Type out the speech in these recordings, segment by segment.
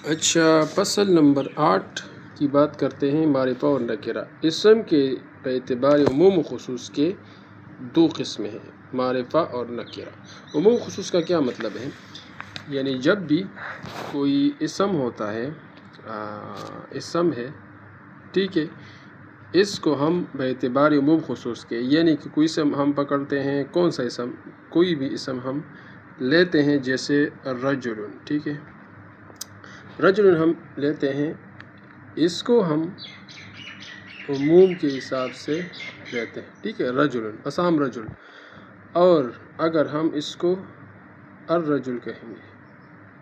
اچھا، فصل نمبر 8 کی بات کرتے ہیں معرفہ اور نکرہ۔ اسم کے اعتبار عموم و خصوص کے دو قسمیں ہیں، معرفہ اور نکرہ۔ عموم خصوص کا کیا مطلب ہے؟ یعنی جب بھی کوئی اسم ہوتا ہے، اسم ہے، ٹھیک ہے، اس کو ہم باعتبار عموم خصوص کے، یعنی کہ کوئی اسم ہم پکڑتے ہیں، کون سا اسم؟ کوئی بھی اسم ہم لیتے ہیں، جیسے رجل، ٹھیک ہے، رجل ہم لیتے ہیں، اس کو ہم عموم کے حساب سے لیتے ہیں، ٹھیک ہے، رجل، اسام رجل۔ اور اگر ہم اس کو الرجل کہیں گے،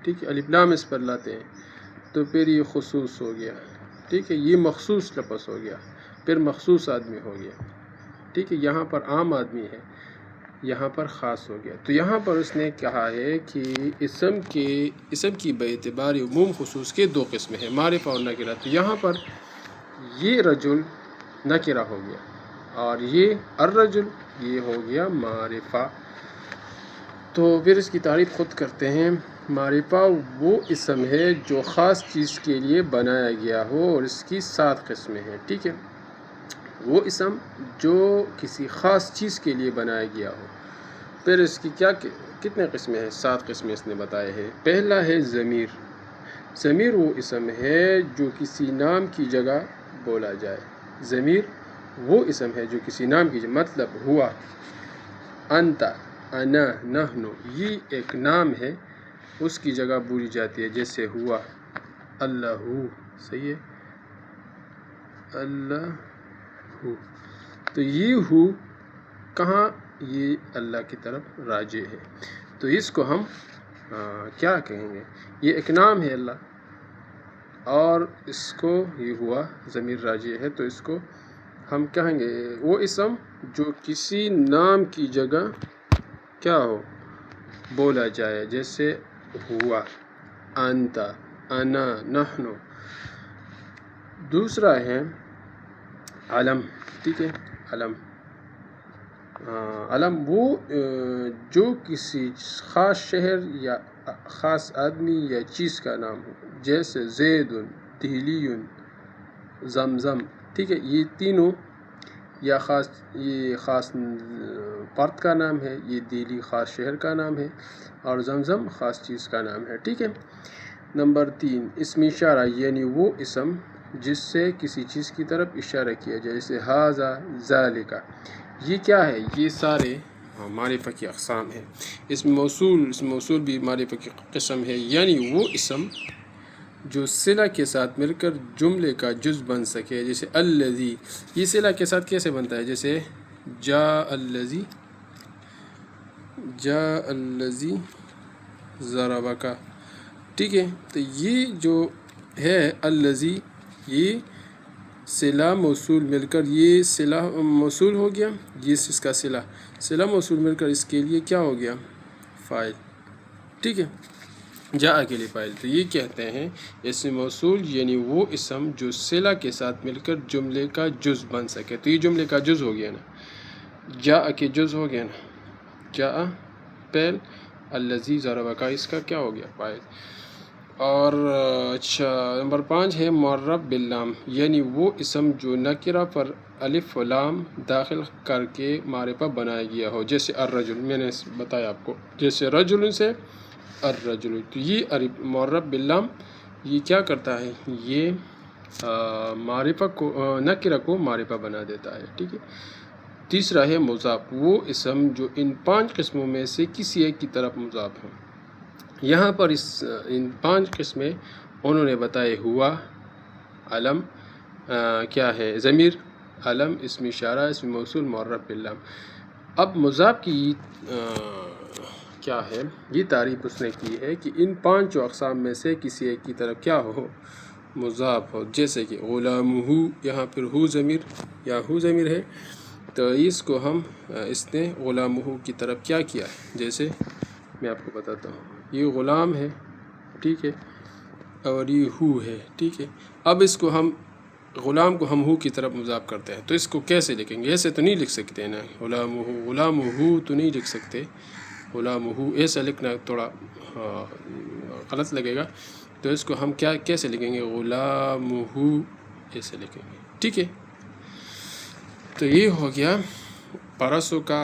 ٹھیک ہے، الف لام اس پر لاتے ہیں، تو پھر یہ خصوص ہو گیا، ٹھیک ہے، یہ مخصوص لفظ ہو گیا، پھر مخصوص آدمی ہو گیا، ٹھیک ہے، یہاں پر عام آدمی ہے، یہاں پر خاص ہو گیا۔ تو یہاں پر اس نے کہا ہے کہ اسم کی باعتبار عموم خصوص کے دو قسمیں ہیں، معرفہ اور نکرہ۔ تو یہاں پر یہ رجل نکرہ ہو گیا، اور یہ الرجل یہ ہو گیا معرفہ۔ تو پھر اس کی تعریف خود کرتے ہیں۔ معرفہ وہ اسم ہے جو خاص چیز کے لیے بنایا گیا ہو، اور اس کی 7 قسمیں ہیں، ٹھیک ہے، وہ اسم جو کسی خاص چیز کے لیے بنایا گیا ہو۔ پھر اس کی کتنے قسمیں ہیں؟ 7 قسمیں اس نے بتائے ہیں۔ پہلا ہے ضمیر۔ ضمیر وہ اسم ہے جو کسی نام کی جگہ بولا جائے۔ ضمیر وہ اسم ہے جو کسی نام کی جگہ، مطلب ہوا، انت، انا، نحن، یہ ایک نام ہے، اس کی جگہ بولی جاتی ہے، جیسے ہوا، اللہ، صحیح ہے، اللہ، تو یہ ہو کہاں؟ یہ اللہ کی طرف راجع ہے، تو اس کو ہم کیا کہیں گے؟ یہ ایک نام ہے اللہ، اور اس کو یہ ہوا ضمیر راجع ہے، تو اس کو ہم کہیں گے وہ اسم جو کسی نام کی جگہ کیا ہو، بولا جائے، جیسے ہوا، انت، انا، نحن۔ دوسرا ہے علم، ٹھیک ہے، علم۔ علم وہ جو کسی خاص شہر یا خاص آدمی یا چیز کا نام ہو، جیسے زید، دہلی، زمزم، ٹھیک ہے، یہ تینوں یا یہ خاص فرد کا نام ہے، یہ دہلی خاص شہر کا نام ہے، اور زمزم خاص چیز کا نام ہے، ٹھیک ہے۔ نمبر 3 اسم اشارہ، یعنی وہ اسم جس سے کسی چیز کی طرف اشارہ کیا جائے، جیسے ھذا، ذالک۔ یہ کیا ہے؟ یہ سارے معرفہ کی اقسام ہیں۔ اسم موصول بھی معرفہ کی قسم ہے، یعنی وہ اسم جو صلہ کے ساتھ مل کر جملے کا جز بن سکے، جیسے الذی، یہ صلہ کے ساتھ کیسے بنتا ہے؟ جیسے جاء الذی ضربک، ٹھیک ہے، تو یہ جو ہے الذی، یہ صلہ موصول مل کر، یہ صلہ موصول ہو گیا، یہ اس کا صلہ موصول مل کر اس کے لیے کیا ہو گیا؟ فاعل، ٹھیک ہے، جاء کے لیے فاعل۔ تو یہ کہتے ہیں اسم موصول یعنی وہ اسم جو صلہ کے ساتھ مل کر جملے کا جز بن سکے، تو یہ جملے کا جز ہو گیا نا، جاء کے جز ہو گیا نا، جاء فعل، الذی ضربک اس کا کیا ہو گیا؟ فاعل۔ اور اچھا، نمبر 5 ہے معرب باللام، یعنی وہ اسم جو نکرہ پر الف و لام داخل کر کے معرفہ بنایا گیا ہو، جیسے الرجل، میں نے بتایا آپ کو، جیسے رجل سے الرجل، تو یہ معرب باللام یہ کیا کرتا ہے؟ یہ معرفہ کو، نکرہ کو معرفہ بنا دیتا ہے، ٹھیک ہے۔ تیسرا ہے مضاف، وہ اسم جو ان 5 قسموں میں سے کسی ایک کی طرف مضاف ہو۔ یہاں پر ان 5 قسمیں انہوں نے بتائے، ہوا، علم، کیا ہے، ضمیر، علم، اسم اشارہ، اسم موصول، معرب باللام۔ اب مضاف کی کیا ہے؟ یہ تعریف اس نے کی ہے کہ ان 5 اقسام میں سے کسی ایک کی طرف کیا ہو؟ مضاف ہو، جیسے کہ غلامہ، یہاں پر ہو ضمیر یا ہو ضمیر ہے، تو اس کو ہم اس نے غلامہ کی طرف کیا کیا ہے؟ جیسے میں آپ کو بتاتا ہوں، یہ غلام ہے، ٹھیک ہے، اور یہ ہو ہے، ٹھیک ہے۔ اب اس کو ہم غلام کو ہم ہو کی طرف مضاف کرتے ہیں، تو اس کو کیسے لکھیں گے؟ ایسے تو نہیں لکھ سکتے نا، غلام ہو تو نہیں لکھ سکتے، غلام ہو ایسا لکھنا تھوڑا غلط لگے گا، تو اس کو ہم کیسے لکھیں گے؟ غلامہ ایسے لکھیں گے، ٹھیک ہے۔ تو یہ ہو گیا پرسو کا،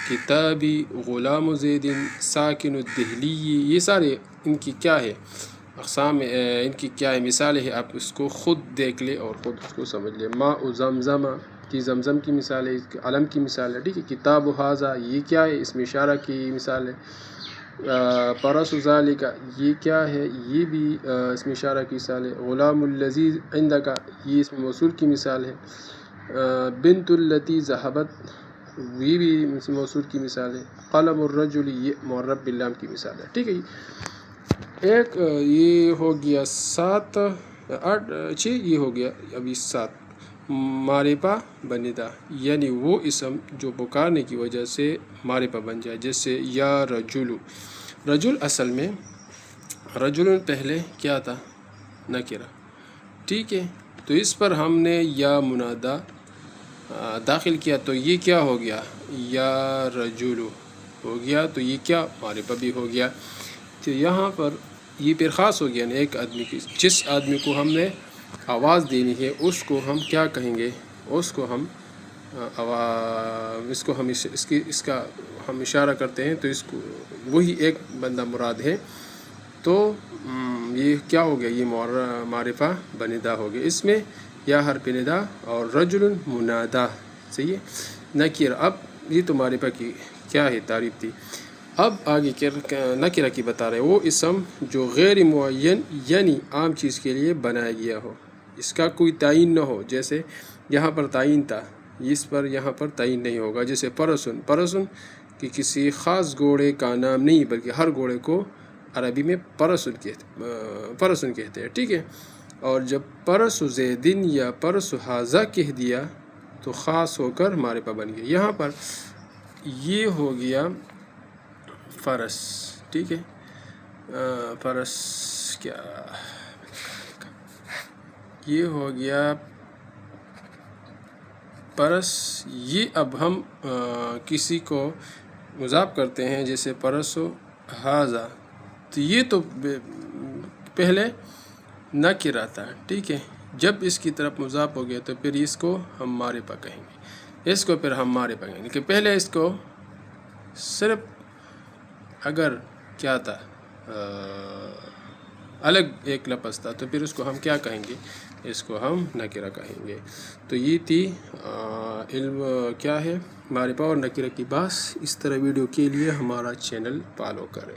کتابی، غلام زید، ساکن الدہلی، یہ سارے ان کی کیا ہے اقسام، ان کی کیا ہے مثالیں ہے، آپ اس کو خود دیکھ لیں اور خود اس کو سمجھ لیں۔ ماء زمزم کی زمزم کی مثال ہے، علم کی مثال ہے، ٹھیک ہے۔ کتاب ھذا یہ کیا ہے؟ اسم اشارہ کی مثال ہے۔ پرس ذالک یہ کیا ہے؟ یہ بھی اسم اشارہ کی مثال ہے۔ غلام الذی عندک یہ اسم موصول کی مثال ہے۔ بنت التی ذهبت یہ بھی اسم موصول کی مثال ہے۔ قلم الرجل یہ معرب باللام کی مثال ہے، ٹھیک ہے۔ ایک یہ ہو گیا 7 8 6 یہ ہو گیا ابھی 7 معرفہ بنیدہ، یعنی وہ اسم جو پکارنے کی وجہ سے معرفہ بن جائے، جیسے یا رجل، رجل اصل میں رجل پہلے کیا تھا؟ نکرہ، ٹھیک ہے۔ تو اس پر ہم نے یا منادہ داخل کیا تو یہ کیا ہو گیا؟ یا رجل ہو گیا، تو یہ کیا معرفہ بھی ہو گیا۔ تو یہاں پر یہ پھر خاص ہو گیا نا ایک آدمی کی، جس آدمی کو ہم نے آواز دینی ہے اس کو ہم کیا کہیں گے؟ اس کو ہم اس کا ہم اشارہ کرتے ہیں، تو اس کو وہی ایک بندہ مراد ہے، تو یہ کیا ہو گیا؟ یہ معرفہ بنیدہ ہو گیا۔ اس میں یا حرف ندا اور رجل منادہ، صحیح ہے۔ نکیر، اب یہ تو معرفہ کی کیا ہے تعریف تھی، اب آگے نکرہ کی بتا رہے وہ اسم جو غیر معین یعنی عام چیز کے لیے بنایا گیا ہو، اس کا کوئی تعین نہ ہو، جیسے یہاں پر تعین تھا، اس پر یہاں پر تعین نہیں ہوگا، جیسے پرسن، پرسن کہ کسی خاص گھوڑے کا نام نہیں بلکہ ہر گھوڑے کو عربی میں پرسن کہتے ہیں، ٹھیک ہے۔ اور جب پرس زیدن یا پرس ھذا کہہ دیا تو خاص ہو کر معرفہ بن گیا۔ یہاں پر یہ ہو گیا فرس، ٹھیک ہے۔ فرس کیا یہ ہو گیا پرس، یہ اب ہم کسی کو مضاف کرتے ہیں، جیسے پرس ھذا، تو یہ تو پہلے نکرہ تھا، ٹھیک ہے۔ جب اس کی طرف مضاف ہو گیا تو پھر اس کو ہم معرفہ کہیں گے، اس کو پھر ہم معرفہ کہیں گے کہ پہلے اس کو صرف اگر کیا تھا الگ ایک لفظ تھا تو پھر اس کو ہم کیا کہیں گے؟ اس کو ہم نکرہ کہیں گے۔ تو یہ تھی علم کیا ہے معرفہ اور نکرہ کی بات۔ اس طرح ویڈیو کے لیے ہمارا چینل فالو کریں۔